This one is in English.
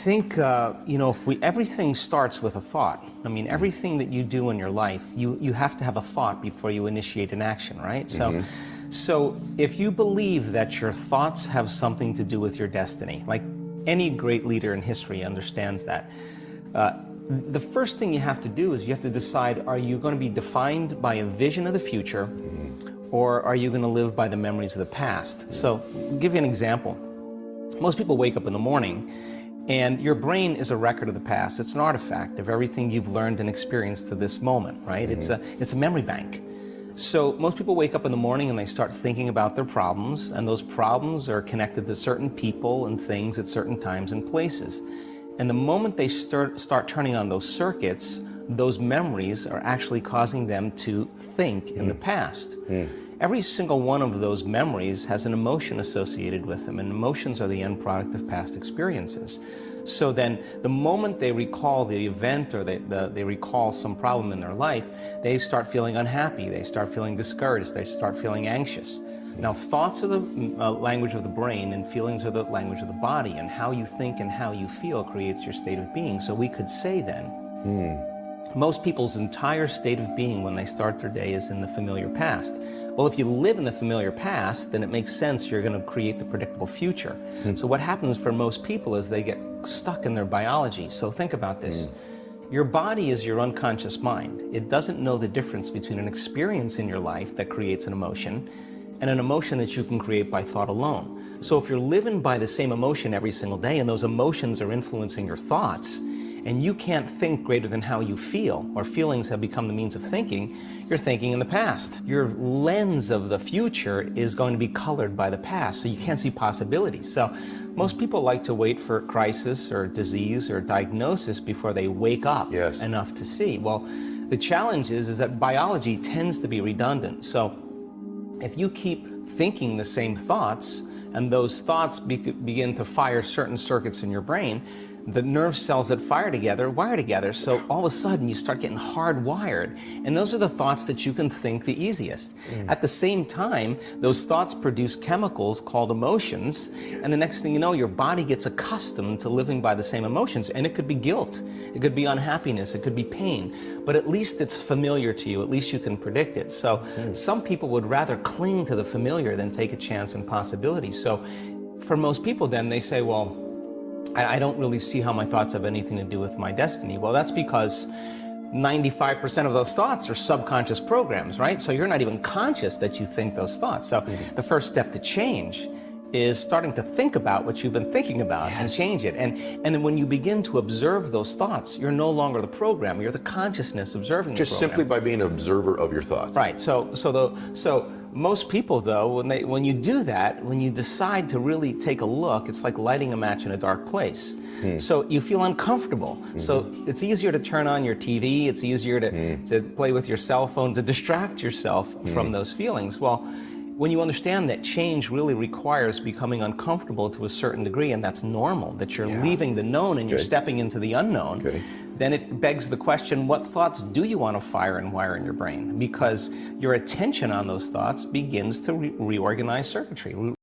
think, everything starts with a thought. I mean, everything that you do in your life, you have to have a thought before you initiate an action, right? So if you believe that your thoughts have something to do with your destiny, like any great leader in history understands that, the first thing you have to do is you have to decide, are you going to be defined by a vision of the future, or are you going to live by the memories of the past? So, I'll give you an example. Most people wake up in the morning, and your brain is a record of the past. It's an artifact of everything you've learned and experienced to this moment, right? It's a memory bank. So most people wake up in the morning and they start thinking about their problems, and those problems are connected to certain people and things at certain times and places. And the moment they start turning on those circuits, those memories are actually causing them to think in the past. Every single one of those memories has an emotion associated with them, and emotions are the end product of past experiences. So then the moment they recall the event, or they recall some problem in their life, they start feeling unhappy, they start feeling discouraged, they start feeling anxious. Now, thoughts are the language of the brain, and feelings are the language of the body, and how you think and how you feel creates your state of being. So we could say then, most people's entire state of being when they start their day is in the familiar past. Well, if you live in the familiar past, then it makes sense you're going to create the predictable future. So what happens for most people is they get stuck in their biology. So think about this. Your body is your unconscious mind. It doesn't know the difference between an experience in your life that creates an emotion and an emotion that you can create by thought alone. So if you're living by the same emotion every single day, and those emotions are influencing your thoughts, and you can't think greater than how you feel, or feelings have become the means of thinking, you're thinking in the past. Your lens of the future is going to be colored by the past, so you can't see possibilities. So most people like to wait for crisis or disease or diagnosis before they wake up enough to see. Well, the challenge is that biology tends to be redundant. So if you keep thinking the same thoughts, and those thoughts begin to fire certain circuits in your brain, the nerve cells that fire together wire together, so all of a sudden you start getting hardwired, and those are the thoughts that you can think the easiest. At the same time, those thoughts produce chemicals called emotions, and the next thing you know, your body gets accustomed to living by the same emotions, and it could be guilt, it could be unhappiness, it could be pain, but at least it's familiar to you, at least you can predict it. So some people would rather cling to the familiar than take a chance in possibilities. So for most people then, they say, well, I don't really see how my thoughts have anything to do with my destiny. Well, that's because 95% of those thoughts are subconscious programs, right? So you're not even conscious that you think those thoughts. So the first step to change is starting to think about what you've been thinking about and change it. And then when you begin to observe those thoughts, you're no longer the program, you're the consciousness observing the program. Just simply by being an observer of your thoughts. Right. So most people, though, when you do that, when you decide to really take a look, it's like lighting a match in a dark place. So you feel uncomfortable. So it's easier to turn on your TV, it's easier to play with your cell phone, to distract yourself from those feelings. Well, when you understand that change really requires becoming uncomfortable to a certain degree, and that's normal, that you're leaving the known and you're stepping into the unknown, then it begs the question, what thoughts do you want to fire and wire in your brain? Because your attention on those thoughts begins to reorganize circuitry.